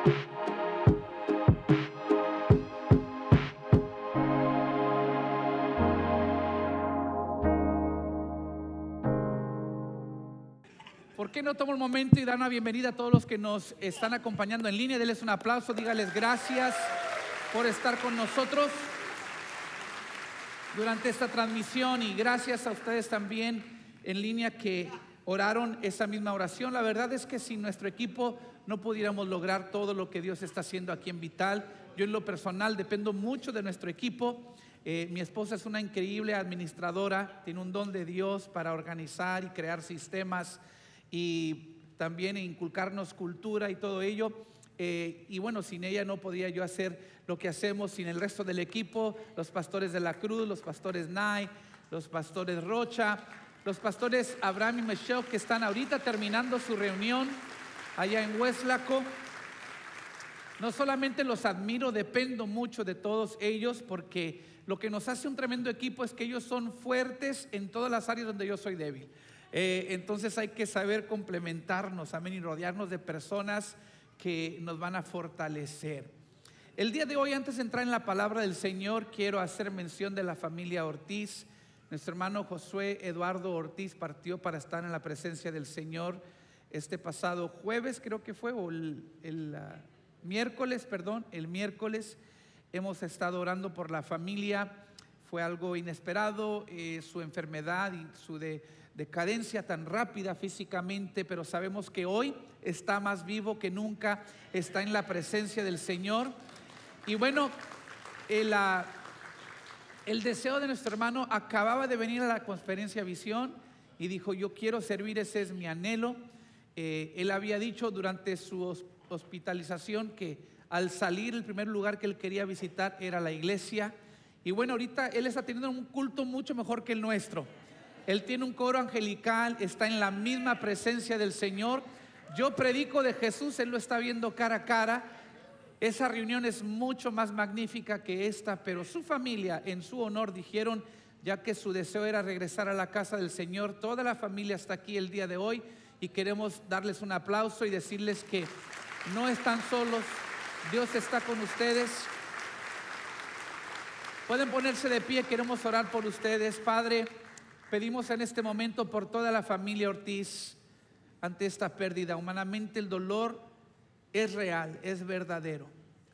¿Por qué no toma un momento y da una bienvenida a todos los que nos están acompañando en línea? Denles un aplauso, dígales gracias por estar con nosotros durante esta transmisión, y gracias a ustedes también en línea que oraron esa misma oración. La verdad es que sin nuestro equipo no pudiéramos lograr todo lo que Dios está haciendo aquí en Vital. Yo en lo personal dependo mucho de nuestro equipo. Mi esposa es una increíble administradora, tiene un don de Dios para organizar y crear sistemas y también inculcarnos cultura y todo ello. Y bueno, sin ella no podía yo hacer lo que hacemos, sin el resto del equipo, los pastores de la Cruz, los pastores Nay, los pastores Rocha, los pastores Abraham y Michelle, que están ahorita terminando su reunión allá en Hueslaco. No solamente los admiro, dependo mucho de todos ellos, porque lo que nos hace un tremendo equipo es que ellos son fuertes en todas las áreas donde yo soy débil. Entonces hay que saber complementarnos, amén, y rodearnos de personas que nos van a fortalecer. El día de hoy, antes de entrar en la palabra del Señor, quiero hacer mención de la familia Ortiz. Nuestro hermano Josué Eduardo Ortiz partió para estar en la presencia del Señor este pasado jueves, creo que fue, o el miércoles, el miércoles. Hemos estado orando por la familia. Fue algo inesperado, su enfermedad y su decadencia tan rápida físicamente, pero sabemos que hoy está más vivo que nunca, está en la presencia del Señor. Y bueno, el deseo de nuestro hermano, acababa de venir a la conferencia Visión y dijo: yo quiero servir, ese es mi anhelo. Él había dicho durante su hospitalización que al salir, el primer lugar que él quería visitar era la iglesia. Y bueno, ahorita él está teniendo un culto mucho mejor que el nuestro. Él tiene un coro angelical, está en la misma presencia del Señor. Yo predico de Jesús, él lo está viendo cara a cara. Esa reunión es mucho más magnífica que esta, pero su familia en su honor dijeron, ya que su deseo era regresar a la casa del Señor, toda la familia está aquí el día de hoy y queremos darles un aplauso y decirles que no están solos, Dios está con ustedes. Pueden ponerse de pie, queremos orar por ustedes. Padre, pedimos en este momento por toda la familia Ortiz ante esta pérdida. Humanamente el dolor es real, es verdadero.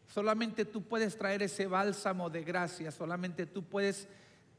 Solamente tú puedes traer ese bálsamo de gracia, solamente tú puedes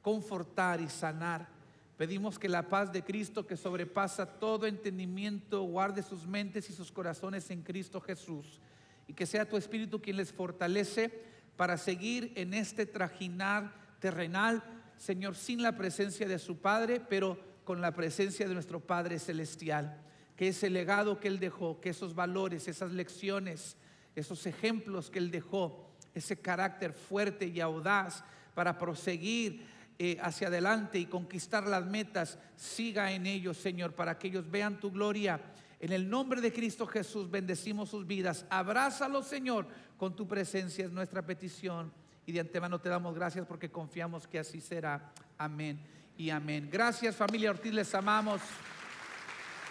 confortar y sanar. Pedimos que la paz de Cristo, que sobrepasa todo entendimiento, guarde sus mentes y sus corazones en Cristo Jesús, y que sea tu Espíritu quien les fortalece para seguir en este trajinar terrenal, Señor, sin la presencia de su Padre, pero con la presencia de nuestro Padre Celestial. Que ese legado que Él dejó, que esos valores, esas lecciones, esos ejemplos que Él dejó, ese carácter fuerte y audaz para proseguir hacia adelante y conquistar las metas, siga en ellos, Señor, para que ellos vean tu gloria. En el nombre de Cristo Jesús bendecimos sus vidas. Abrázalos, Señor, con tu presencia, es nuestra petición. Y de antemano te damos gracias porque confiamos que así será. Amén y amén. Gracias, familia Ortiz, les amamos.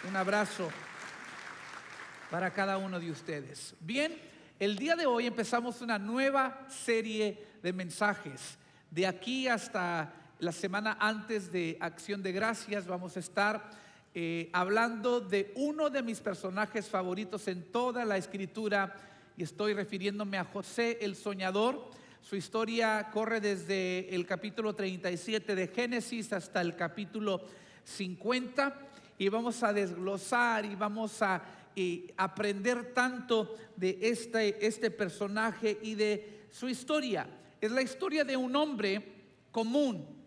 Un abrazo para cada uno de ustedes. Bien, el día de hoy empezamos una nueva serie de mensajes. De aquí hasta la semana antes de Acción de Gracias vamos a estar hablando de uno de mis personajes favoritos en toda la Escritura, y estoy refiriéndome a José el soñador. Su historia corre desde el capítulo 37 de Génesis hasta el capítulo 50, y vamos a desglosar y vamos a aprender tanto de este personaje y de su historia. Es la historia de un hombre común,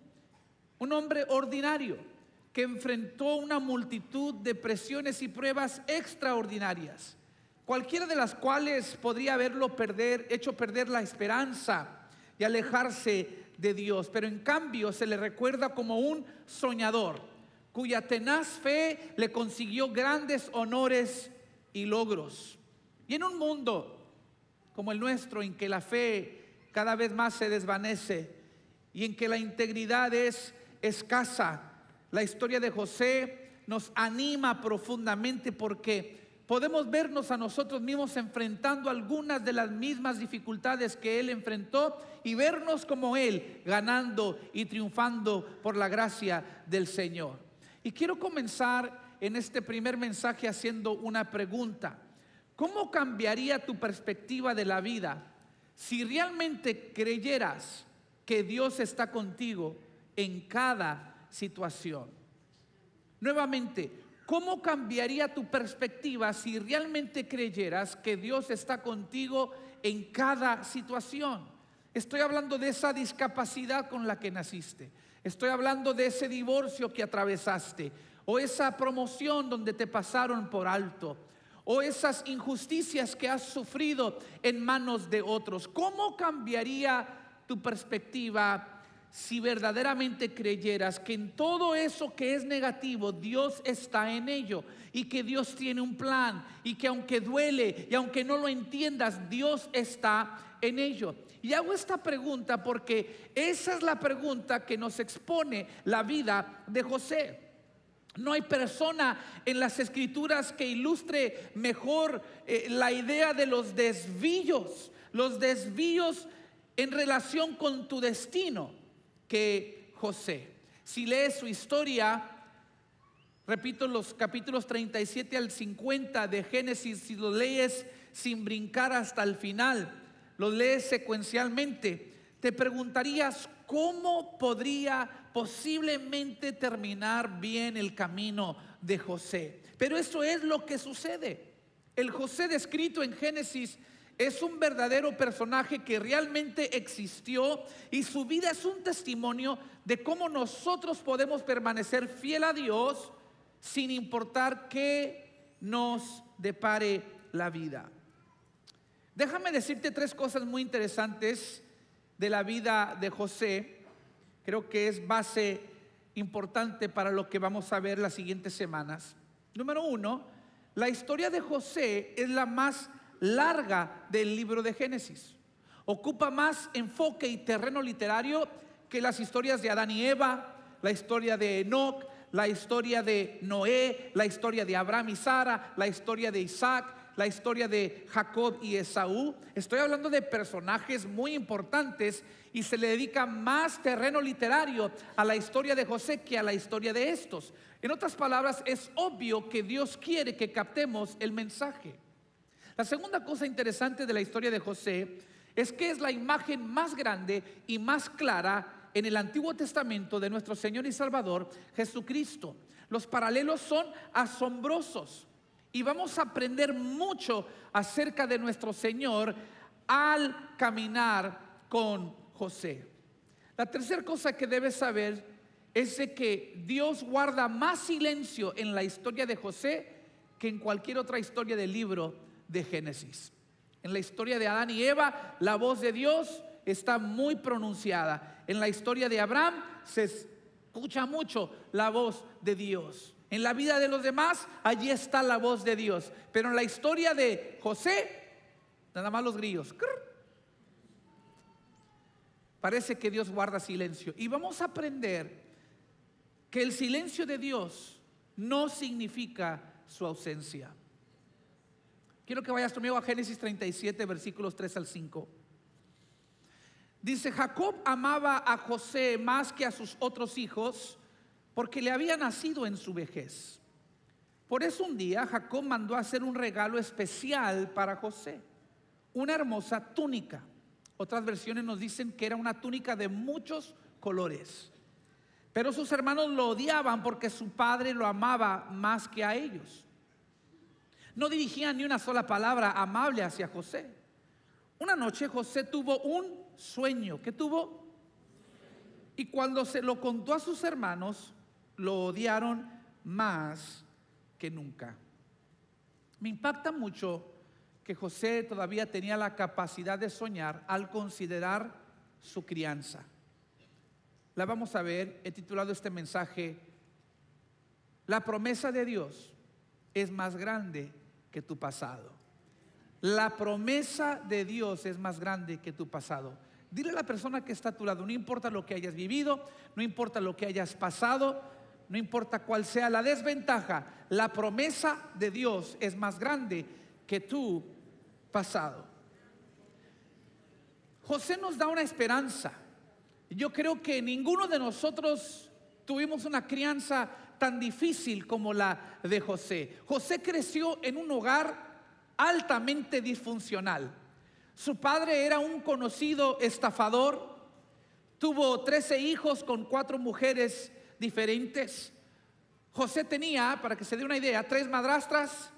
un hombre ordinario que enfrentó una multitud de presiones y pruebas extraordinarias, cualquiera de las cuales podría haberlo hecho perder la esperanza y alejarse de Dios. Pero en cambio se le recuerda como un soñador, cuya tenaz fe le consiguió grandes honores y logros. Y en un mundo como el nuestro, en que la fe cada vez más se desvanece y en que la integridad es escasa, la historia de José nos anima profundamente, porque podemos vernos a nosotros mismos enfrentando algunas de las mismas dificultades que Él enfrentó y vernos como Él, ganando y triunfando por la gracia del Señor. Y quiero comenzar en este primer mensaje haciendo una pregunta. ¿Cómo cambiaría tu perspectiva de la vida si realmente creyeras que Dios está contigo en cada situación? Nuevamente, ¿cómo cambiaría tu perspectiva si realmente creyeras que Dios está contigo en cada situación? Estoy hablando de esa discapacidad con la que naciste. Estoy hablando de ese divorcio que atravesaste, o esa promoción donde te pasaron por alto, o esas injusticias que has sufrido en manos de otros. ¿Cómo cambiaría tu perspectiva si verdaderamente creyeras que en todo eso que es negativo, Dios está en ello, y que Dios tiene un plan, y que aunque duele y aunque no lo entiendas, Dios está en ello? Y hago esta pregunta porque esa es la pregunta que nos expone la vida de José. No hay persona en las Escrituras que ilustre mejor la idea de los desvíos en relación con tu destino que José. Si lees su historia, repito, los capítulos 37 al 50 de Génesis, si los lees sin brincar hasta el final, los lees secuencialmente, te preguntarías cómo podría posiblemente terminar bien el camino de José. Pero eso es lo que sucede. El José descrito en Génesis es un verdadero personaje que realmente existió, y su vida es un testimonio de cómo nosotros podemos permanecer fiel a Dios sin importar qué nos depare la vida. Déjame decirte tres cosas muy interesantes de la vida de José. Creo que es base importante para lo que vamos a ver las siguientes semanas. Número uno, la historia de José es la más larga del libro de Génesis. Ocupa más enfoque y terreno literario que las historias de Adán y Eva, la historia de Enoc, la historia de Noé, la historia de Abraham y Sara, la historia de Isaac, la historia de Jacob y Esaú. Estoy hablando de personajes muy importantes, y se le dedica más terreno literario a la historia de José que a la historia de estos. En otras palabras, es obvio que Dios quiere que captemos el mensaje. La segunda cosa interesante de la historia de José es que es la imagen más grande y más clara en el Antiguo Testamento de nuestro Señor y Salvador Jesucristo. Los paralelos son asombrosos, y vamos a aprender mucho acerca de nuestro Señor al caminar con José. La tercera cosa que debes saber es de que Dios guarda más silencio en la historia de José que en cualquier otra historia del libro de Génesis. En la historia de Adán y Eva, la voz de Dios está muy pronunciada. En la historia de Abraham se escucha mucho la voz de Dios. En la vida de los demás, allí está la voz de Dios. Pero en la historia de José, nada más los grillos. Parece que Dios guarda silencio. Y vamos a aprender que el silencio de Dios no significa su ausencia. Quiero que vayas conmigo a Génesis 37, versículos 3 al 5. Dice: Jacob amaba a José más que a sus otros hijos, porque le había nacido en su vejez. Por eso un día Jacob mandó a hacer un regalo especial para José, una hermosa túnica. Otras versiones nos dicen que era una túnica de muchos colores. Pero sus hermanos lo odiaban porque su padre lo amaba más que a ellos. No dirigían ni una sola palabra amable hacia José. Una noche José tuvo un sueño. ¿Qué tuvo? Y cuando se lo contó a sus hermanos, lo odiaron más que nunca. Me impacta mucho que José todavía tenía la capacidad de soñar al considerar su crianza. La vamos a ver. He titulado este mensaje: La promesa de Dios es más grande que tu pasado. La promesa de Dios es más grande que tu pasado. Dile a la persona que está a tu lado: no importa lo que hayas vivido, no importa lo que hayas pasado, no importa cuál sea la desventaja, la promesa de Dios es más grande que tu pasado. José nos da una esperanza. Yo creo que ninguno de nosotros tuvimos una crianza tan difícil como la de José. José creció en un hogar altamente disfuncional. Su padre era un conocido estafador. Tuvo 13 hijos con 4 mujeres diferentes. José tenía, para que se dé una idea, 3 madrastras,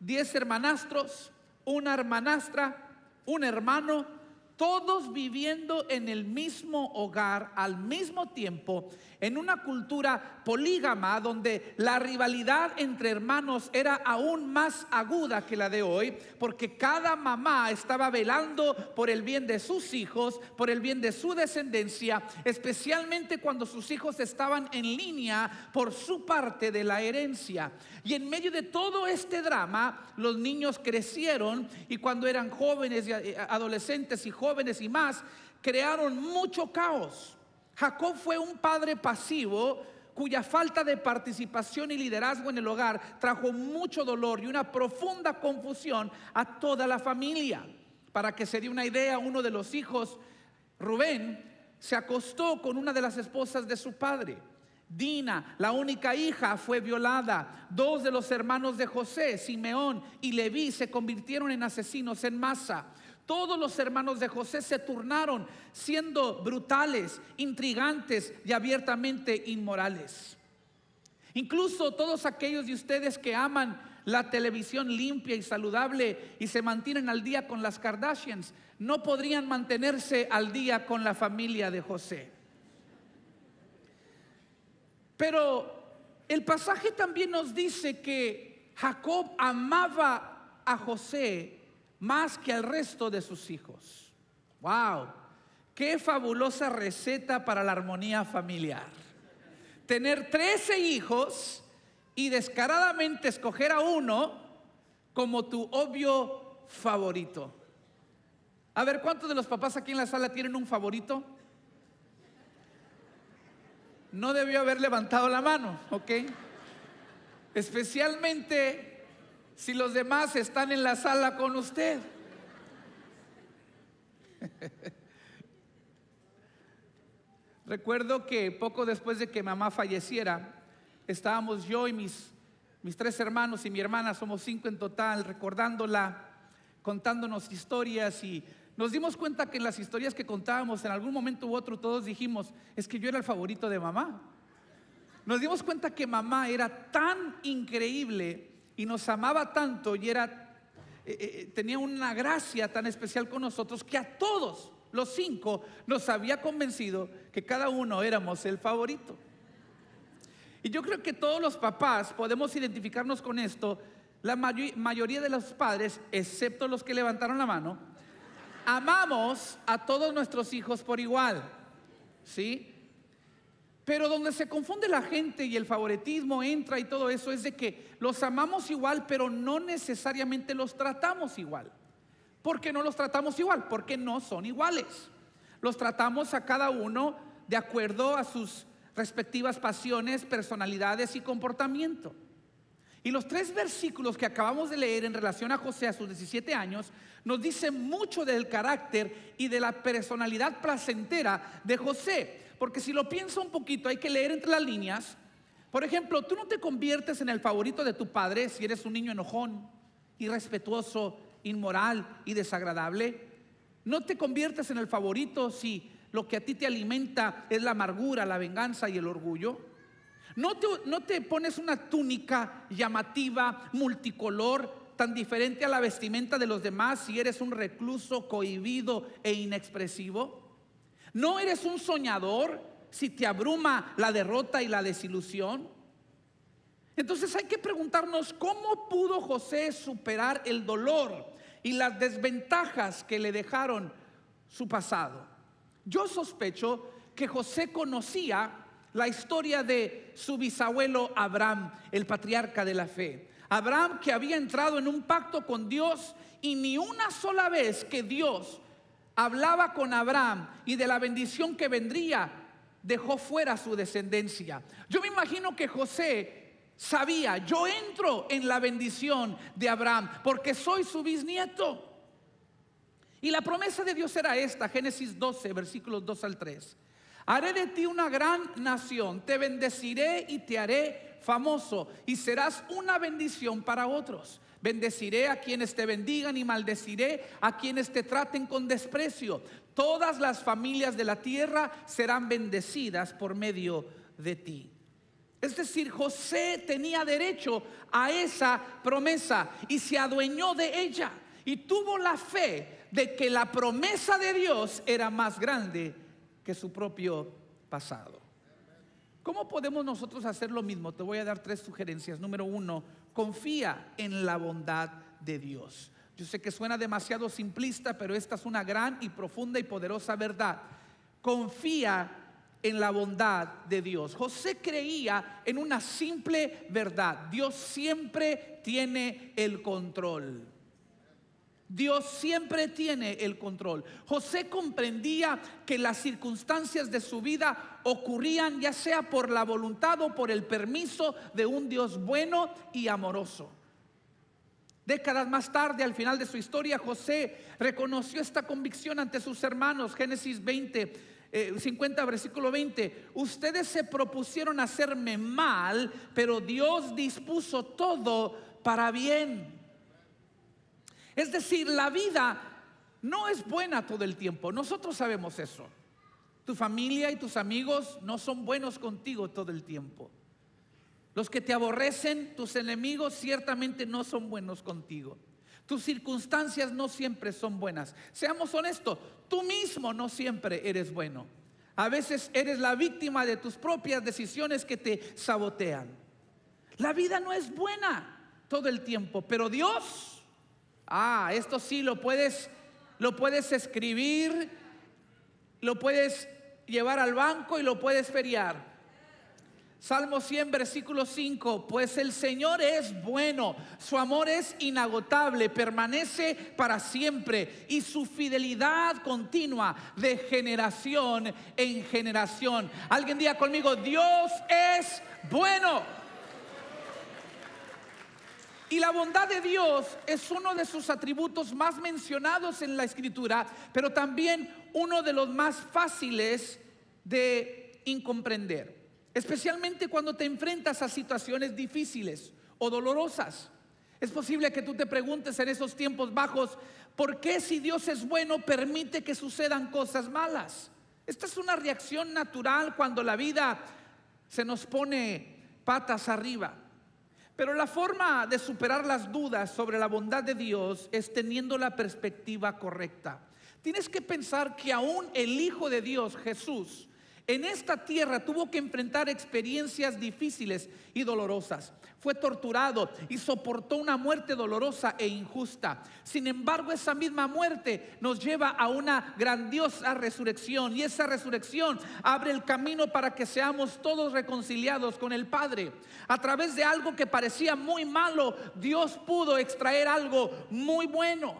10 hermanastros, una hermanastra, un hermano, todos viviendo en el mismo hogar al mismo tiempo, en una cultura polígama donde la rivalidad entre hermanos era aún más aguda que la de hoy, porque cada mamá estaba velando por el bien de sus hijos, por el bien de su descendencia, especialmente cuando sus hijos estaban en línea por su parte de la herencia. Y en medio de todo este drama, los niños crecieron, y cuando eran jóvenes y adolescentes y jóvenes y más, crearon mucho caos. Jacob fue un padre pasivo cuya falta de participación y liderazgo en el hogar trajo mucho dolor y una profunda confusión a toda la familia. Para que se dé una idea, uno de los hijos, Rubén, se acostó con una de las esposas de su padre. Dina, la única hija, fue violada. 2 de los hermanos de José, Simeón y Leví, se convirtieron en asesinos en masa. Todos los hermanos de José se turnaron siendo brutales, intrigantes y abiertamente inmorales. Incluso todos aquellos de ustedes que aman la televisión limpia y saludable y se mantienen al día con las Kardashians, no podrían mantenerse al día con la familia de José. Pero el pasaje también nos dice que Jacob amaba a José más que al resto de sus hijos. ¡Wow! ¡Qué fabulosa receta para la armonía familiar! Tener 13 hijos y descaradamente escoger a uno como tu obvio favorito. A ver, ¿cuántos de los papás aquí en la sala tienen un favorito? No debió haber levantado la mano, ¿ok? Especialmente si los demás están en la sala con usted. Recuerdo que poco después de que mamá falleciera, estábamos yo y mis 3 hermanos y mi hermana, somos 5 en total, recordándola, contándonos historias, y nos dimos cuenta que en las historias que contábamos, en algún momento u otro, todos dijimos: es que yo era el favorito de mamá. Nos dimos cuenta que mamá era tan increíble y nos amaba tanto y tenía una gracia tan especial con nosotros, que a todos los 5 nos había convencido que cada uno éramos el favorito. Y yo creo que todos los papás podemos identificarnos con esto. La mayoría de los padres, excepto los que levantaron la mano, amamos a todos nuestros hijos por igual, ¿sí? Pero donde se confunde la gente y el favoritismo entra y todo eso, es de que los amamos igual, pero no necesariamente los tratamos igual. ¿Por qué no los tratamos igual? Porque no son iguales. Los tratamos a cada uno de acuerdo a sus respectivas pasiones, personalidades y comportamiento. Y los 3 versículos que acabamos de leer en relación a José a sus 17 años nos dicen mucho del carácter y de la personalidad placentera de José. Porque si lo pienso un poquito, hay que leer entre las líneas. Por ejemplo, tú no te conviertes en el favorito de tu padre si eres un niño enojón, irrespetuoso, inmoral y desagradable. No te conviertes en el favorito si lo que a ti te alimenta es la amargura, la venganza y el orgullo. No te pones una túnica llamativa, multicolor, tan diferente a la vestimenta de los demás si eres un recluso, cohibido e inexpresivo. No eres un soñador si te abruma la derrota y la desilusión. Entonces hay que preguntarnos: ¿cómo pudo José superar el dolor y las desventajas que le dejaron su pasado? Yo sospecho que José conocía la historia de su bisabuelo Abraham, el patriarca de la fe. Abraham, que había entrado en un pacto con Dios, y ni una sola vez que Dios hablaba con Abraham y de la bendición que vendría, dejó fuera su descendencia. Yo me imagino que José sabía, yo entro en la bendición de Abraham porque soy su bisnieto. Y la promesa de Dios era esta, Génesis 12, versículos 2 al 3. Haré de ti una gran nación, te bendeciré y te haré famoso, y serás una bendición para otros. Bendeciré a quienes te bendigan y maldeciré a quienes te traten con desprecio. Todas las familias de la tierra serán bendecidas por medio de ti. Es decir, José tenía derecho a esa promesa y se adueñó de ella y tuvo la fe de que la promesa de Dios era más grande que su propio pasado. ¿Cómo podemos nosotros hacer lo mismo? Te voy a dar 3 sugerencias. Número 1, confía en la bondad de Dios. Yo sé que suena demasiado simplista, pero esta es una gran y profunda y poderosa verdad. Confía en la bondad de Dios. José creía en una simple verdad: Dios siempre tiene el control. Dios siempre tiene el control. José comprendía que las circunstancias de su vida ocurrían ya sea por la voluntad o por el permiso de un Dios bueno y amoroso. Décadas más tarde, al final de su historia, José reconoció esta convicción ante sus hermanos. Génesis 50, versículo 20. Ustedes se propusieron hacerme mal, pero Dios dispuso todo para bien. Es decir, la vida no es buena todo el tiempo. Nosotros sabemos eso. Tu familia y tus amigos no son buenos contigo todo el tiempo. Los que te aborrecen, tus enemigos, ciertamente no son buenos contigo. Tus circunstancias no siempre son buenas. Seamos honestos, tú mismo no siempre eres bueno. A veces eres la víctima de tus propias decisiones que te sabotean. La vida no es buena todo el tiempo, pero Dios... esto sí lo puedes escribir, lo puedes llevar al banco y lo puedes feriar. Salmo 100, versículo 5. Pues el Señor es bueno, su amor es inagotable, permanece para siempre, y su fidelidad continua de generación en generación. Alguien diga conmigo: Dios es bueno. Y la bondad de Dios es uno de sus atributos más mencionados en la Escritura, pero también uno de los más fáciles de incomprender, especialmente cuando te enfrentas a situaciones difíciles o dolorosas. Es posible que tú te preguntes en esos tiempos bajos: ¿por qué, si Dios es bueno, permite que sucedan cosas malas? Esta es una reacción natural cuando la vida se nos pone patas arriba. Pero la forma de superar las dudas sobre la bondad de Dios es teniendo la perspectiva correcta. Tienes que pensar que aún el Hijo de Dios, Jesús, en esta tierra tuvo que enfrentar experiencias difíciles y dolorosas. Fue torturado y soportó una muerte dolorosa e injusta. Sin embargo, esa misma muerte nos lleva a una grandiosa resurrección, y esa resurrección abre el camino para que seamos todos reconciliados con el Padre. A través de algo que parecía muy malo, Dios pudo extraer algo muy bueno.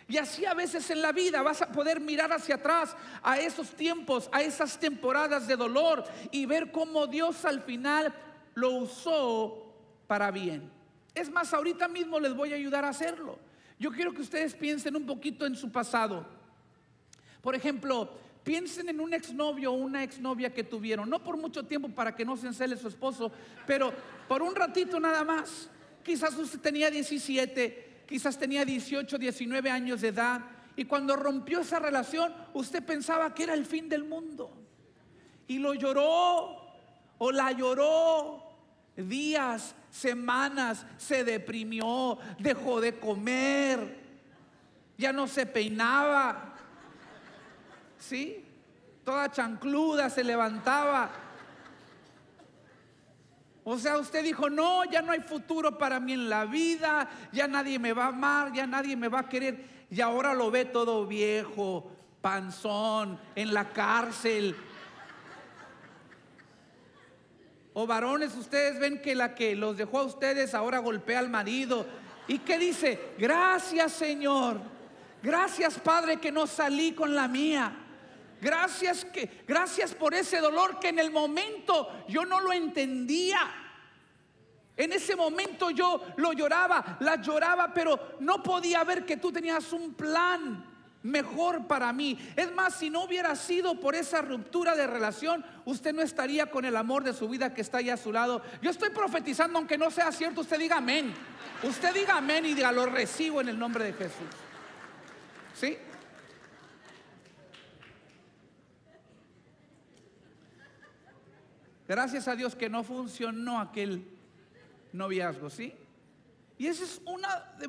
Y así a veces en la vida vas a poder mirar hacia atrás a esos tiempos, a esas temporadas de dolor, y ver cómo Dios al final lo usó para bien. Es más, ahorita mismo les voy a ayudar a hacerlo. Yo quiero que ustedes piensen un poquito en su pasado. Por ejemplo, piensen en un exnovio o una exnovia que tuvieron, no por mucho tiempo para que no se encele su esposo, pero por un ratito nada más. Quizás usted tenía 17, quizás tenía 18, 19 años de edad, y cuando rompió esa relación, usted pensaba que era el fin del mundo, y lo lloró o la lloró días, semanas, se deprimió, dejó de comer, ya no se peinaba, ¿sí? Toda chancluda se levantaba. O sea, usted dijo: no, ya no hay futuro para mí en la vida, ya nadie me va a amar, ya nadie me va a querer. Y ahora lo ve todo viejo, panzón, en la cárcel. O varones, ustedes ven que la que los dejó a ustedes ahora golpea al marido. ¿Y qué dice? Gracias, Señor. Gracias, Padre, que no salí con la mía. Gracias por ese dolor que en el momento yo no lo entendía. En ese momento yo lo lloraba, la lloraba, pero no podía ver que tú tenías un plan mejor para mí. Es más, si no hubiera sido por esa ruptura de relación, usted no estaría con el amor de su vida que está ahí a su lado. Yo estoy profetizando, aunque no sea cierto. Usted diga amén. Usted diga amén y diga: lo recibo en el nombre de Jesús. ¿Sí? Gracias a Dios que no funcionó aquel noviazgo, ¿sí? Y ese es uno de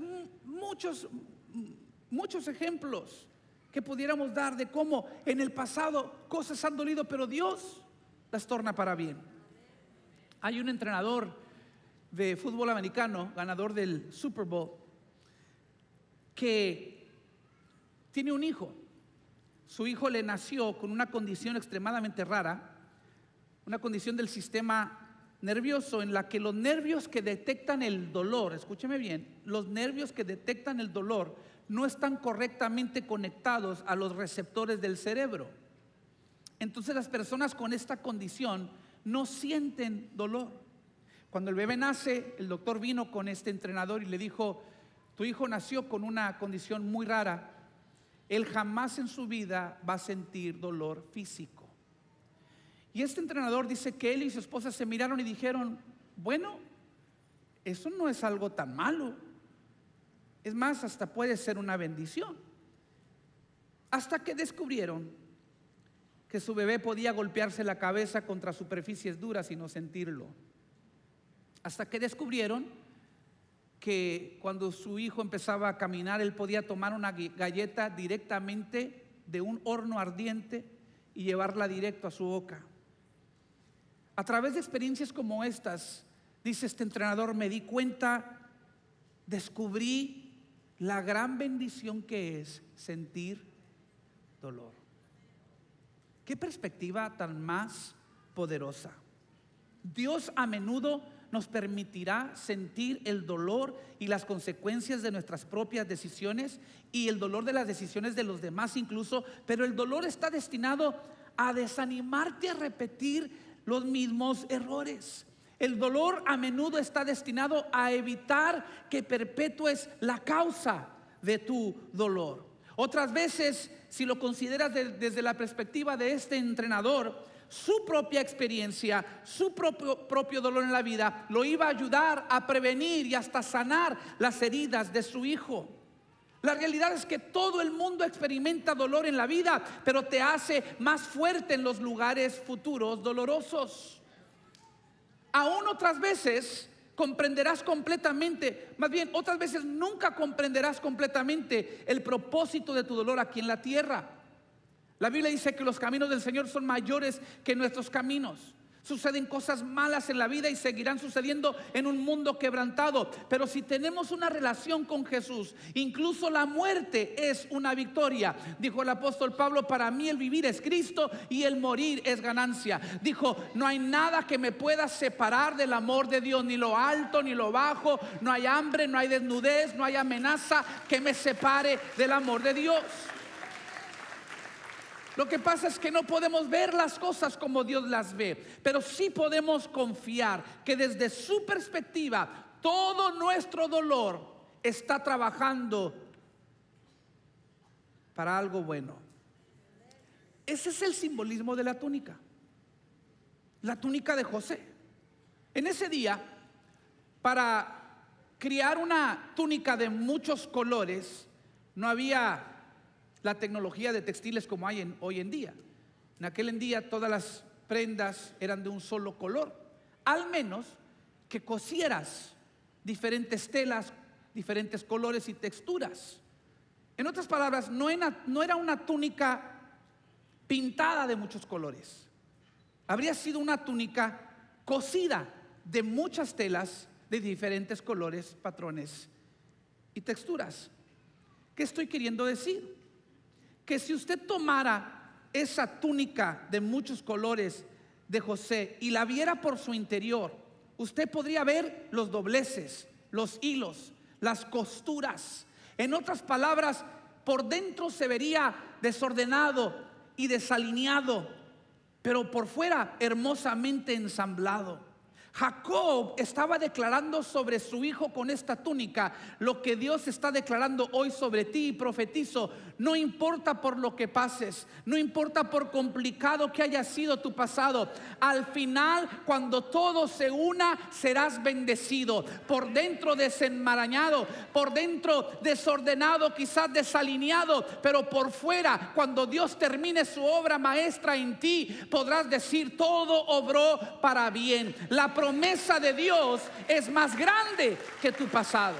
muchos ejemplos que pudiéramos dar de cómo en el pasado cosas han dolido, pero Dios las torna para bien. Hay un entrenador de fútbol americano, ganador del Super Bowl, que tiene un hijo. Su hijo le nació con una condición extremadamente rara, una condición del sistema nervioso en la que los nervios que detectan el dolor, escúcheme bien, los nervios que detectan el dolor no están correctamente conectados a los receptores del cerebro. Entonces las personas con esta condición no sienten dolor. Cuando el bebé nace, el doctor vino con este entrenador y le dijo: tu hijo nació con una condición muy rara, él jamás en su vida va a sentir dolor físico. Y este entrenador dice que él y su esposa se miraron y dijeron: bueno, eso no es algo tan malo. Es más, hasta puede ser una bendición. Hasta que descubrieron que su bebé podía golpearse la cabeza contra superficies duras y no sentirlo. Hasta que descubrieron que cuando su hijo empezaba a caminar, él podía tomar una galleta directamente de un horno ardiente y llevarla directo a su boca. A través de experiencias como estas, dice este entrenador, me di cuenta, descubrí la gran bendición que es sentir dolor. Qué perspectiva tan más poderosa. Dios a menudo nos permitirá sentir el dolor y las consecuencias de nuestras propias decisiones y el dolor de las decisiones de los demás incluso, pero el dolor está destinado a desanimarte a repetir los mismos errores. El dolor a menudo está destinado a evitar que perpetúes la causa de tu dolor. Otras veces, si lo consideras desde la perspectiva de este entrenador, su propia experiencia, su propio dolor en la vida lo iba a ayudar a prevenir y hasta sanar las heridas de su hijo. La realidad es que todo el mundo experimenta dolor en la vida, pero te hace más fuerte en los lugares futuros dolorosos. Aún otras veces comprenderás completamente, más bien otras veces nunca comprenderás completamente el propósito de tu dolor aquí en la tierra. La Biblia dice que los caminos del Señor son mayores que nuestros caminos. Suceden cosas malas en la vida y seguirán sucediendo en un mundo quebrantado. Pero si tenemos una relación con Jesús, incluso la muerte es una victoria. Dijo el apóstol Pablo: para mí el vivir es Cristo y el morir es ganancia. Dijo: no hay nada que me pueda separar del amor de Dios, ni lo alto ni lo bajo. No hay hambre, no hay desnudez, no hay amenaza que me separe del amor de Dios. Lo que pasa es que no podemos ver las cosas como Dios las ve, pero sí podemos confiar que desde su perspectiva todo nuestro dolor está trabajando para algo bueno. Ese es el simbolismo de la túnica de José. En ese día, para crear una túnica de muchos colores, no había la tecnología de textiles como hay hoy en día. En aquel día todas las prendas eran de un solo color, al menos que cosieras diferentes telas, diferentes colores y texturas. En otras palabras, no era una túnica pintada de muchos colores. Habría sido una túnica cosida de muchas telas de diferentes colores, patrones y texturas. ¿Qué estoy queriendo decir? Que si usted tomara esa túnica de muchos colores de José y la viera por su interior, usted podría ver los dobleces, los hilos, las costuras. En otras palabras, por dentro se vería desordenado y desalineado, pero por fuera hermosamente ensamblado. Jacob estaba declarando sobre su hijo con esta túnica lo que Dios está declarando hoy sobre ti, y profetizo: no importa por lo que pases, no importa por complicado que haya sido tu pasado, al final, cuando todo se una, serás bendecido. Por dentro desenmarañado, por dentro desordenado, quizás desalineado, pero por fuera, cuando Dios termine su obra maestra en ti, podrás decir: todo obró para bien. La promesa de Dios es más grande que tu pasado.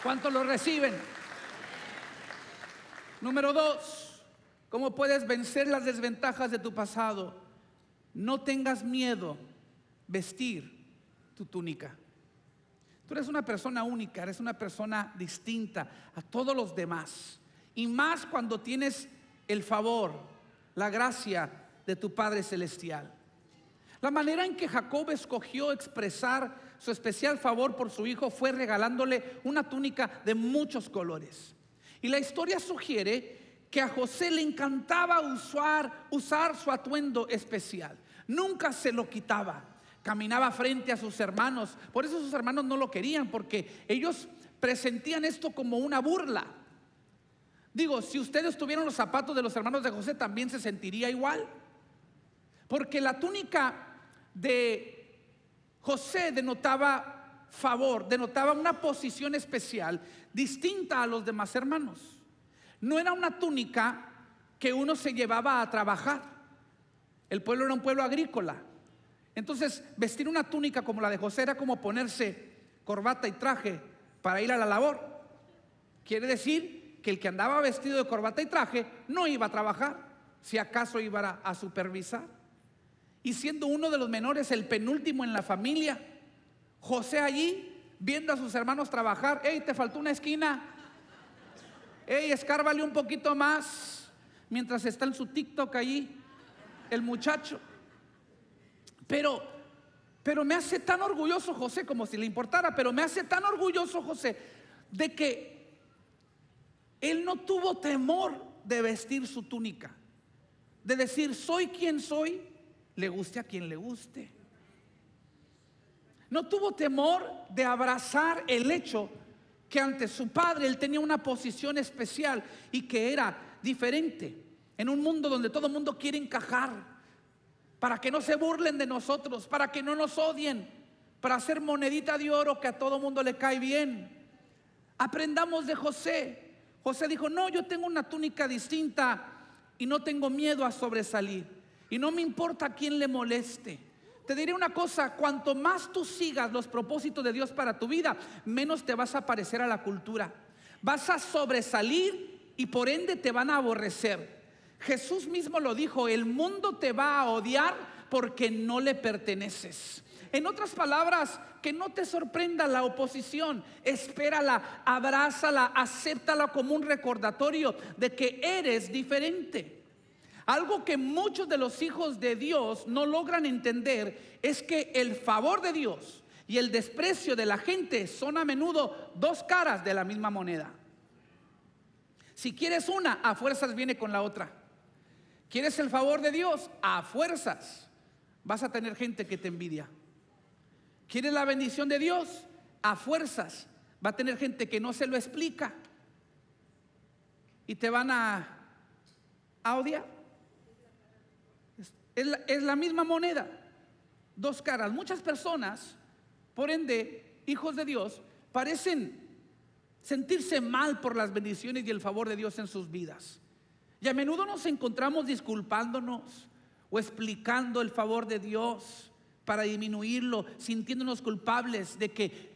¿Cuántos lo reciben? Número 2, ¿cómo puedes vencer las desventajas de tu pasado? No tengas miedo vestir tu túnica. Tú eres una persona única, eres una persona distinta a todos los demás, y más cuando tienes el favor, la gracia de tu Padre Celestial. La manera en que Jacob escogió expresar su especial favor por su hijo fue regalándole una túnica de muchos colores. Y la historia sugiere que a José le encantaba usar su atuendo especial. Nunca se lo quitaba. Caminaba frente a sus hermanos. Por eso sus hermanos no lo querían, porque ellos presentían esto como una burla. Digo, si ustedes tuvieran los zapatos de los hermanos de José, también se sentiría igual. Porque la túnica de José denotaba favor, denotaba una posición especial distinta a los demás hermanos. No era una túnica que uno se llevaba a trabajar. El pueblo era un pueblo agrícola. Entonces, vestir una túnica como la de José era como ponerse corbata y traje para ir a la labor. Quiere decir que el que andaba vestido de corbata y traje no iba a trabajar, si acaso iba a supervisar. Y siendo uno de los menores, el penúltimo en la familia, José allí viendo a sus hermanos trabajar: hey, te faltó una esquina, hey, escárbale un poquito más, mientras está en su TikTok allí el muchacho. Pero me hace tan orgulloso José, como si le importara, pero me hace tan orgulloso José de que él no tuvo temor de vestir su túnica, de decir: soy quien soy, le guste a quien le guste. No tuvo temor de abrazar el hecho que ante su padre él tenía una posición especial y que era diferente en un mundo donde todo el mundo quiere encajar, para que no se burlen de nosotros, para que no nos odien, para hacer monedita de oro que a todo mundo le cae bien. Aprendamos de José. José dijo: no, yo tengo una túnica distinta y no tengo miedo a sobresalir. Y no me importa a quién le moleste. Te diré una cosa: cuanto más tú sigas los propósitos de Dios para tu vida, menos te vas a parecer a la cultura. Vas a sobresalir y por ende te van a aborrecer. Jesús mismo lo dijo: el mundo te va a odiar porque no le perteneces. En otras palabras, que no te sorprenda la oposición. Espérala, abrázala, acéptala como un recordatorio de que eres diferente. Algo que muchos de los hijos de Dios no logran entender es que el favor de Dios y el desprecio de la gente son a menudo dos caras de la misma moneda. Si quieres una, a fuerzas viene con la otra. ¿Quieres el favor de Dios? A fuerzas vas a tener gente que te envidia. ¿Quieres la bendición de Dios? A fuerzas va a tener gente que no se lo explica y te van a odiar. Es la misma moneda, dos caras. Muchas personas, por ende, hijos de Dios, parecen sentirse mal por las bendiciones y el favor de Dios en sus vidas. Y a menudo nos encontramos disculpándonos o explicando el favor de Dios para disminuirlo, sintiéndonos culpables de que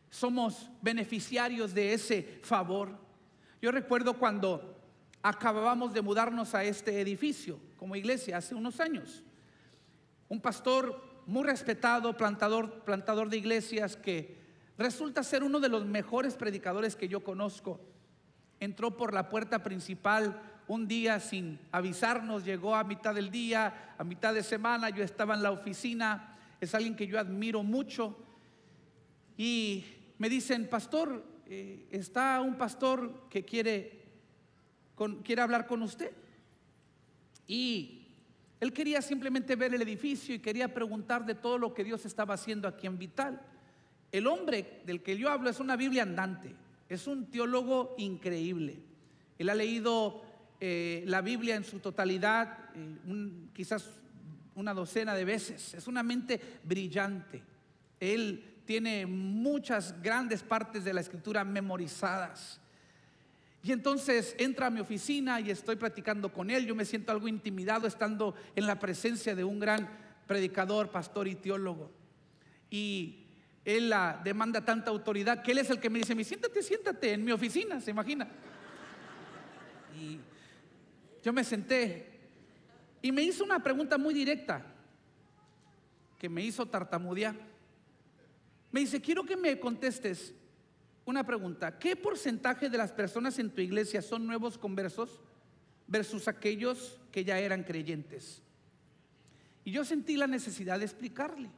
somos beneficiarios de ese favor. Yo recuerdo cuando acabábamos de mudarnos a este edificio como iglesia hace unos años. Un pastor muy respetado, plantador de iglesias, que resulta ser uno de los mejores predicadores que yo conozco, entró por la puerta principal un día sin avisarnos. Llegó a mitad del día, a mitad de semana. Yo estaba en la oficina. Es alguien que yo admiro mucho. Y me dicen: pastor, está un pastor que quiere hablar con usted. Y él quería simplemente ver el edificio y quería preguntar de todo lo que Dios estaba haciendo aquí en Vital. El hombre del que yo hablo es una Biblia andante, es un teólogo increíble. Él ha leído la Biblia en su totalidad, quizás una docena de veces. Es una mente brillante. Él tiene muchas grandes partes de la Escritura memorizadas. Y entonces entra a mi oficina y estoy platicando con él. Yo me siento algo intimidado estando en la presencia de un gran predicador, pastor y teólogo. Y él demanda tanta autoridad que él es el que me dice: siéntate en mi oficina, ¿se imagina? Y yo me senté y me hizo una pregunta muy directa que me hizo tartamudear. Me dice: quiero que me contestes una pregunta. ¿Qué porcentaje de las personas en tu iglesia son nuevos conversos versus aquellos que ya eran creyentes? Y yo sentí la necesidad de explicarle.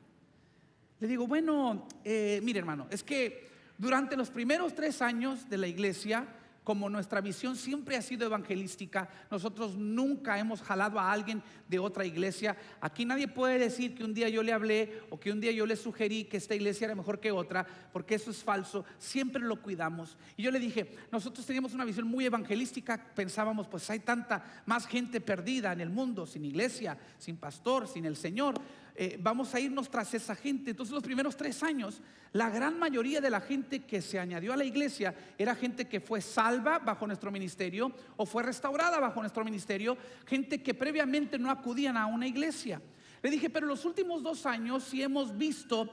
Le digo: bueno, mire, hermano, es que durante los primeros 3 años de la iglesia, como nuestra visión siempre ha sido evangelística, nosotros nunca hemos jalado a alguien de otra iglesia. Aquí nadie puede decir que un día yo le hablé o que un día yo le sugerí que esta iglesia era mejor que otra, porque eso es falso. Siempre lo cuidamos. Y yo le dije: nosotros teníamos una visión muy evangelística. Pensábamos, pues hay tanta más gente perdida en el mundo, sin iglesia, sin pastor, sin el Señor. Vamos a irnos tras esa gente. Entonces los primeros 3 años, la gran mayoría de la gente que se añadió a la iglesia era gente que fue salva bajo nuestro ministerio o fue restaurada bajo nuestro ministerio, gente que previamente no acudían a una iglesia. Le dije: pero los últimos 2 años sí hemos visto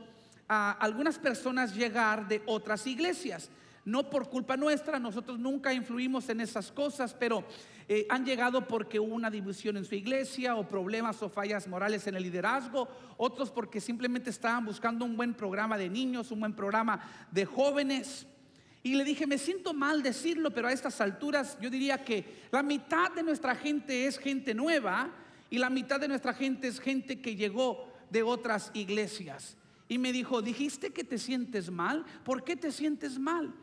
a algunas personas llegar de otras iglesias. No por culpa nuestra, nosotros nunca influimos en esas cosas, pero han llegado porque hubo una división en su iglesia o problemas o fallas morales en el liderazgo. Otros porque simplemente estaban buscando un buen programa de niños, un buen programa de jóvenes. Y le dije: me siento mal decirlo, pero a estas alturas yo diría que la mitad de nuestra gente es gente nueva y la mitad de nuestra gente es gente que llegó de otras iglesias. Y me dijo: ¿dijiste que te sientes mal? ¿Por qué te sientes mal?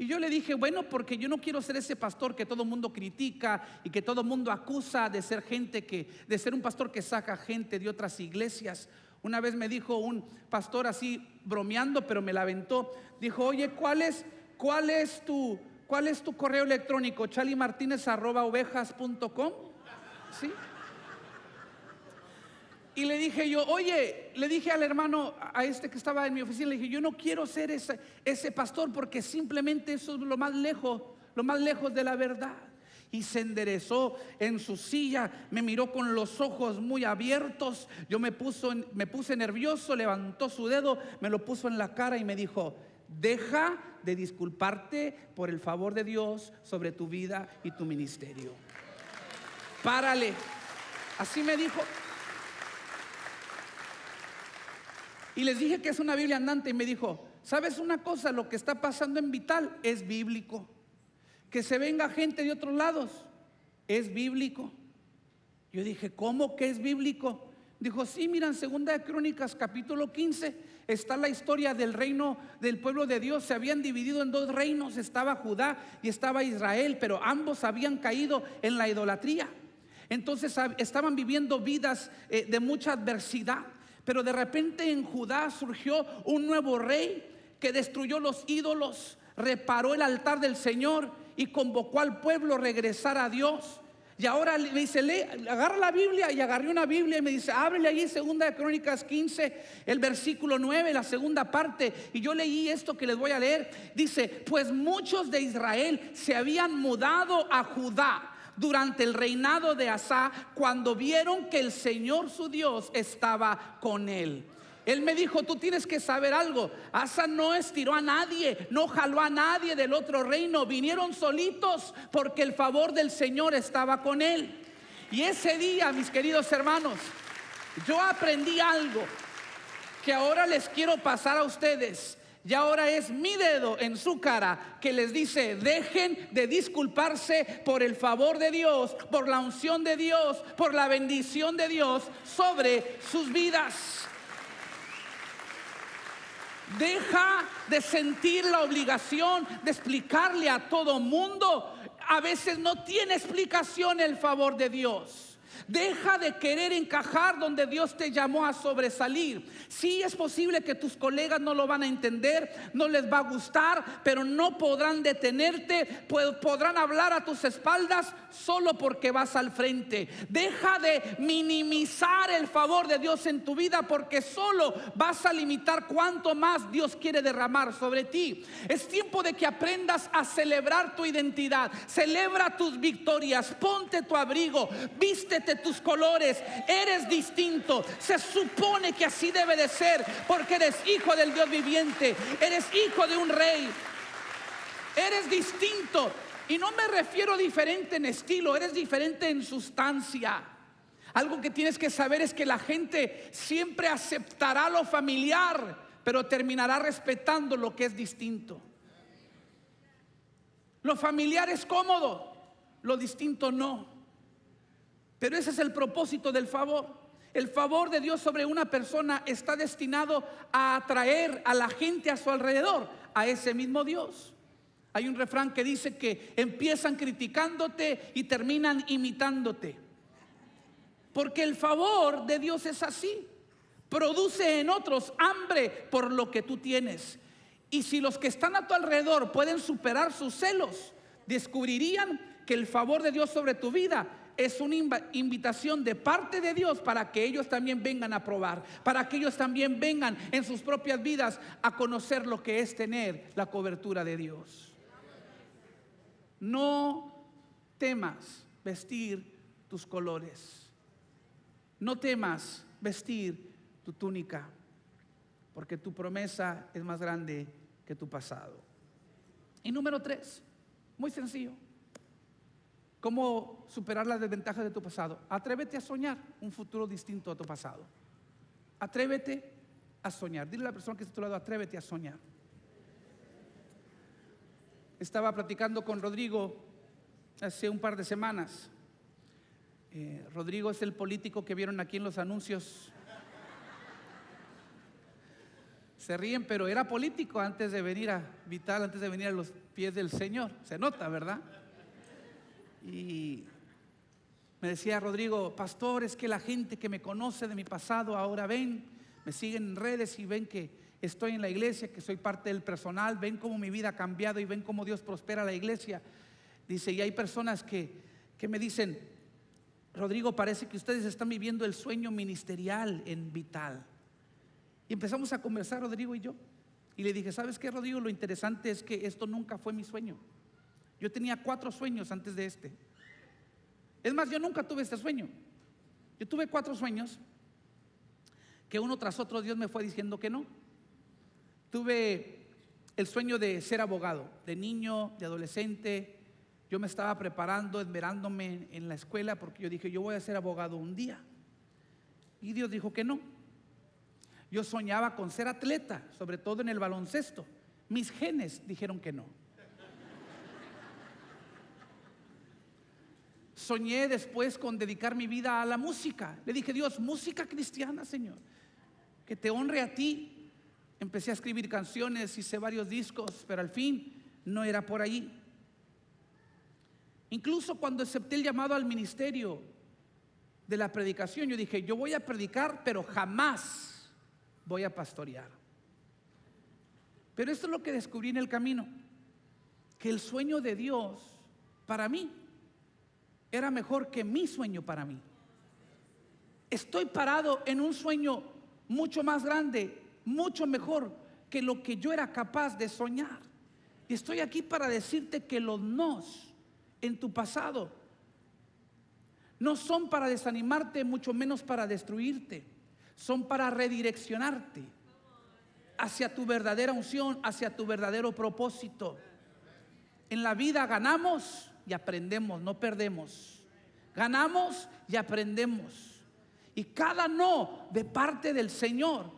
Y yo le dije: bueno, porque yo no quiero ser ese pastor que todo el mundo critica y que todo el mundo acusa de ser de ser un pastor que saca gente de otras iglesias. Una vez me dijo un pastor así bromeando, pero me la aventó. Dijo: oye, ¿cuál es tu correo electrónico? chalimartinez@ovejas.com. ¿Sí? Y le dije yo: oye, le dije al hermano, a este que estaba en mi oficina, le dije: yo no quiero ser ese pastor, porque simplemente eso es lo más lejos de la verdad. Y se enderezó en su silla, me miró con los ojos muy abiertos. Yo me puse nervioso, levantó su dedo, me lo puso en la cara y me dijo: deja de disculparte por el favor de Dios sobre tu vida y tu ministerio. Párale. Así me dijo. Y les dije que es una Biblia andante y me dijo: ¿sabes una cosa? Lo que está pasando en Vital es bíblico. Que se venga gente de otros lados es bíblico. Yo dije: ¿cómo que es bíblico? Dijo: sí, miran, 2 de Crónicas capítulo 15 está la historia del reino del pueblo de Dios. Se habían dividido en 2 reinos, estaba Judá y estaba Israel, pero ambos habían caído en la idolatría. Entonces estaban viviendo vidas de mucha adversidad. Pero de repente en Judá surgió un nuevo rey que destruyó los ídolos, reparó el altar del Señor y convocó al pueblo a regresar a Dios. Y ahora me dice: agarra la Biblia. Y agarré una Biblia y me dice: ábrele allí 2 de Crónicas 15, el versículo 9, la segunda parte. Y yo leí esto que les voy a leer. Dice: pues muchos de Israel se habían mudado a Judá durante el reinado de Asa, cuando vieron que el Señor su Dios estaba con él. Él me dijo: tú tienes que saber algo. Asa no estiró a nadie, no jaló a nadie del otro reino. Vinieron solitos porque el favor del Señor estaba con él. Y ese día, mis queridos hermanos, yo aprendí algo que ahora les quiero pasar a ustedes. Y ahora es mi dedo en su cara que les dice: dejen de disculparse por el favor de Dios, por la unción de Dios, por la bendición de Dios sobre sus vidas. Deja de sentir la obligación de explicarle a todo mundo. A veces no tiene explicación el favor de Dios. Deja de querer encajar donde Dios te llamó a sobresalir. Sí, es posible que tus colegas no lo van a entender, no les va a gustar, pero no podrán detenerte, podrán hablar a tus espaldas solo porque vas al frente. Deja de minimizar el favor de Dios en tu vida, porque solo vas a limitar cuánto más Dios quiere derramar sobre ti. Es tiempo de que aprendas a celebrar tu identidad. Celebra tus victorias, ponte tu abrigo, vístete tus colores. Eres distinto. Se supone que así debe de ser, porque eres hijo del Dios viviente, eres hijo de un rey, eres distinto. Y no me refiero diferente en estilo, eres diferente en sustancia. Algo que tienes que saber es que la gente siempre aceptará lo familiar, pero terminará respetando lo que es distinto. Lo familiar es cómodo, lo distinto no. Pero ese es el propósito del favor. El favor de Dios sobre una persona está destinado a atraer a la gente a su alrededor, a ese mismo Dios. Hay un refrán que dice que empiezan criticándote y terminan imitándote. Porque el favor de Dios es así. Produce en otros hambre por lo que tú tienes. Y si los que están a tu alrededor pueden superar sus celos, descubrirían que el favor de Dios sobre tu vida es una invitación de parte de Dios para que ellos también vengan a probar, para que ellos también vengan en sus propias vidas a conocer lo que es tener la cobertura de Dios. No temas vestir tus colores. No temas vestir tu túnica, porque tu promesa es más grande que tu pasado. Y número 3, muy sencillo. ¿Cómo superar las desventajas de tu pasado? Atrévete a soñar un futuro distinto a tu pasado. Atrévete a soñar. Dile a la persona que está a tu lado: atrévete a soñar. Estaba platicando con Rodrigo hace un par de semanas. Rodrigo es el político que vieron aquí en los anuncios. Se ríen, pero era político antes de venir a Vital, antes de venir a los pies del Señor. Se nota, ¿verdad? Y me decía Rodrigo: pastor, es que la gente que me conoce de mi pasado ahora ven, me siguen en redes y ven que estoy en la iglesia, que soy parte del personal, ven cómo mi vida ha cambiado y ven cómo Dios prospera la iglesia. Dice, y hay personas que me dicen: Rodrigo, parece que ustedes están viviendo el sueño ministerial en Vital. Y empezamos a conversar Rodrigo y yo, y le dije: ¿sabes qué, Rodrigo? Lo interesante es que esto nunca fue mi sueño. Yo tenía 4 sueños antes de este. Es más, yo nunca tuve este sueño. Yo tuve 4 sueños que uno tras otro Dios me fue diciendo que no. Tuve el sueño de ser abogado, de niño, de adolescente. Yo me estaba preparando, esmerándome en la escuela, porque yo dije: yo voy a ser abogado un día. Y Dios dijo que no. Yo soñaba con ser atleta, sobre todo en el baloncesto. Mis genes dijeron que no. Soñé después con dedicar mi vida a la música. Le dije: Dios, música cristiana, Señor, que te honre a ti. Empecé a escribir canciones, hice varios discos, pero al fin no era por allí. Incluso cuando acepté el llamado al ministerio de la predicación, yo dije: yo voy a predicar, pero jamás voy a pastorear. Pero esto es lo que descubrí en el camino, que el sueño de Dios para mí era mejor que mi sueño para mí. Estoy parado en un sueño mucho más grande, mucho mejor que lo que yo era capaz de soñar. Y estoy aquí para decirte que los nos en tu pasado no son para desanimarte, mucho menos para destruirte. Son para redireccionarte hacia tu verdadera unción, hacia tu verdadero propósito. En la vida ganamos y aprendemos, no perdemos. Ganamos y aprendemos. Y cada no de parte del Señor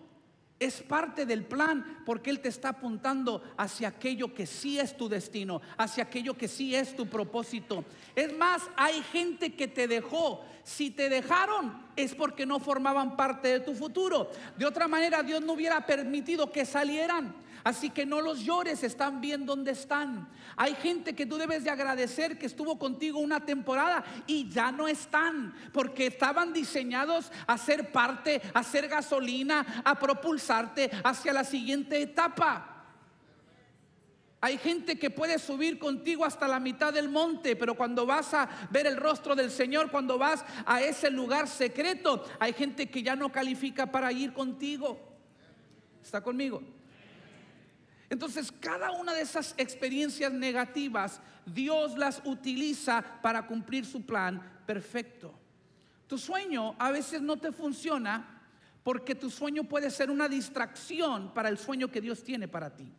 es parte del plan, porque Él te está apuntando hacia aquello que sí es tu destino, hacia aquello que sí es tu propósito. Es más, hay gente que te dejó. Si te dejaron es porque no formaban parte de tu futuro. De otra manera, Dios no hubiera permitido que salieran. Así que no los llores, están bien donde están. Hay gente que tú debes de agradecer que estuvo contigo una temporada y ya no están, porque estaban diseñados a ser parte, a ser gasolina, a propulsarte hacia la siguiente etapa. Hay gente que puede subir contigo hasta la mitad del monte, pero cuando vas a ver el rostro del Señor, cuando vas a ese lugar secreto, hay gente que ya no califica para ir contigo. ¿Está conmigo? Entonces, cada una de esas experiencias negativas, Dios las utiliza para cumplir su plan perfecto. Tu sueño a veces no te funciona porque tu sueño puede ser una distracción para el sueño que Dios tiene para ti.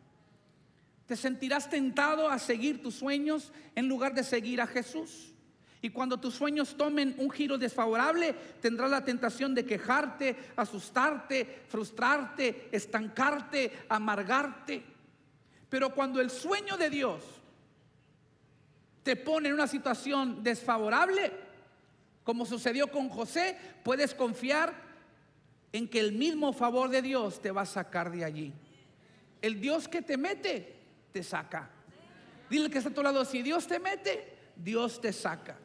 Te sentirás tentado a seguir tus sueños en lugar de seguir a Jesús. Y cuando tus sueños tomen un giro desfavorable, tendrás la tentación de quejarte, asustarte, frustrarte, estancarte, amargarte. Pero cuando el sueño de Dios te pone en una situación desfavorable, como sucedió con José, puedes confiar en que el mismo favor de Dios te va a sacar de allí. El Dios que te mete, te saca. Dile que está a tu lado: si Dios te mete, Dios te saca.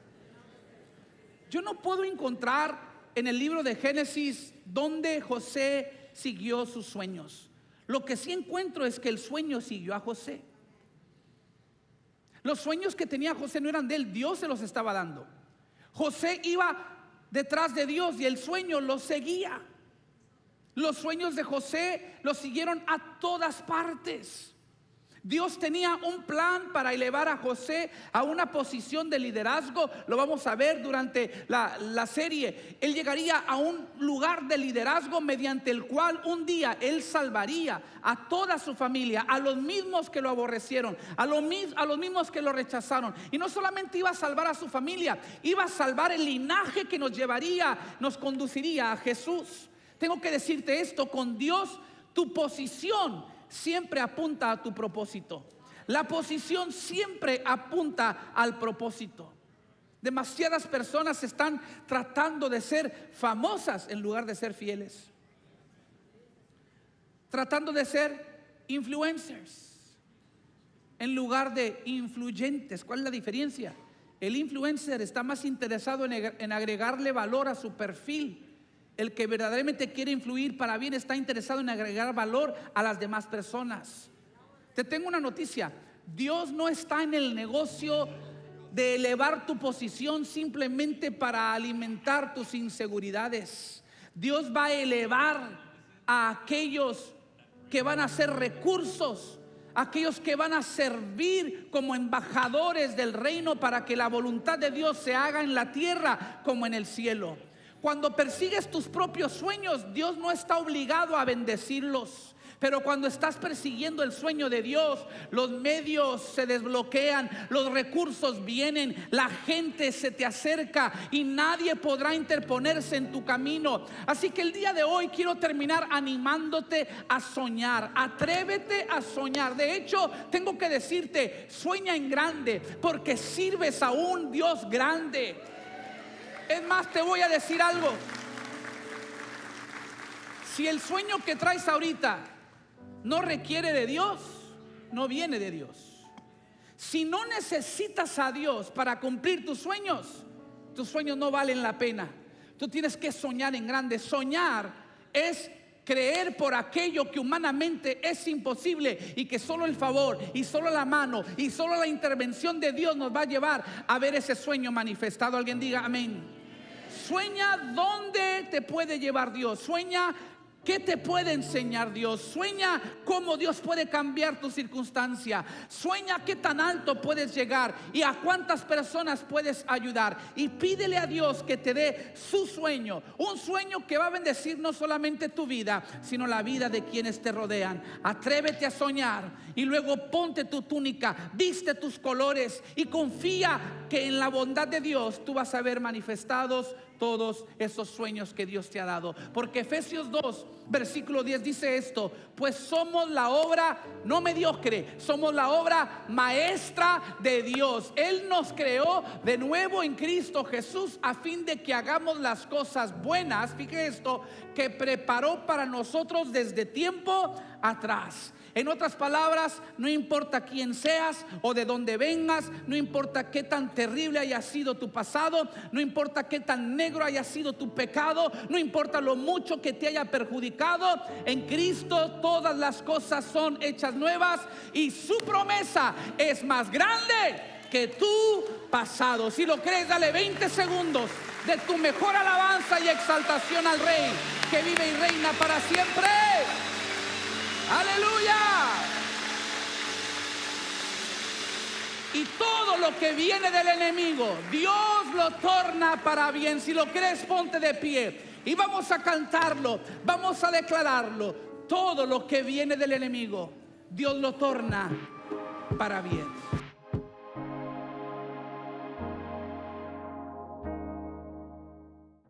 Yo no puedo encontrar en el libro de Génesis donde José siguió sus sueños. Lo que sí encuentro es que el sueño siguió a José. Los sueños que tenía José no eran de él, Dios se los estaba dando. José iba detrás de Dios y el sueño lo seguía. Los sueños de José los siguieron a todas partes. Dios tenía un plan para elevar a José a una posición de liderazgo. Lo vamos a ver durante la serie. Él llegaría a un lugar de liderazgo mediante el cual un día él salvaría a toda su familia, a los mismos que lo aborrecieron, a los mismos que lo rechazaron. Y no solamente iba a salvar a su familia, iba a salvar el linaje que nos conduciría a Jesús. Tengo que decirte esto: con Dios tu posición siempre apunta a tu propósito. La posición siempre apunta al propósito. Demasiadas personas están tratando de ser famosas en lugar de ser fieles, tratando de ser influencers en lugar de influyentes. ¿Cuál es la diferencia? El influencer está más interesado en agregarle valor a su perfil. El que verdaderamente quiere influir para bien está interesado en agregar valor a las demás personas. Te tengo una noticia: Dios no está en el negocio de elevar tu posición simplemente para alimentar tus inseguridades. Dios va a elevar a aquellos que van a ser recursos, aquellos que van a servir como embajadores del reino para que la voluntad de Dios se haga en la tierra como en el cielo. Cuando persigues tus propios sueños, Dios no está obligado a bendecirlos. Pero cuando estás persiguiendo el sueño de Dios, los medios se desbloquean, los recursos vienen, la gente se te acerca y nadie podrá interponerse en tu camino. Así que el día de hoy quiero terminar animándote a soñar. Atrévete a soñar. De hecho, tengo que decirte: sueña en grande, porque sirves a un Dios grande. Es más, te voy a decir algo. Si el sueño que traes ahorita no requiere de Dios, no viene de Dios. Si no necesitas a Dios para cumplir tus sueños no valen la pena. Tú tienes que soñar en grande. Soñar es creer por aquello que humanamente es imposible y que solo el favor y solo la mano y solo la intervención de Dios nos va a llevar a ver ese sueño manifestado. Alguien diga amén. Sueña dónde te puede llevar Dios. Sueña qué te puede enseñar Dios. Sueña cómo Dios puede cambiar tu circunstancia. Sueña qué tan alto puedes llegar y a cuántas personas puedes ayudar. Y pídele a Dios que te dé su sueño. Un sueño que va a bendecir no solamente tu vida, sino la vida de quienes te rodean. Atrévete a soñar y luego ponte tu túnica, viste tus colores y confía que en la bondad de Dios tú vas a ver manifestados todos esos sueños que Dios te ha dado. Porque Efesios 2 versículo 10 dice esto: pues somos la obra no mediocre, somos la obra maestra de Dios. Él nos creó de nuevo en Cristo Jesús a fin de que hagamos las cosas buenas, fíjate esto, que preparó para nosotros desde tiempo atrás. En otras palabras, no importa quién seas o de dónde vengas, no importa qué tan terrible haya sido tu pasado, no importa qué tan negro haya sido tu pecado, no importa lo mucho que te haya perjudicado, en Cristo todas las cosas son hechas nuevas y su promesa es más grande que tu pasado. Si lo crees, dale 20 segundos de tu mejor alabanza y exaltación al Rey que vive y reina para siempre. Aleluya. Y todo lo que viene del enemigo, Dios lo torna para bien. Si lo crees, ponte de pie y vamos a cantarlo, vamos a declararlo. Todo lo que viene del enemigo, Dios lo torna para bien.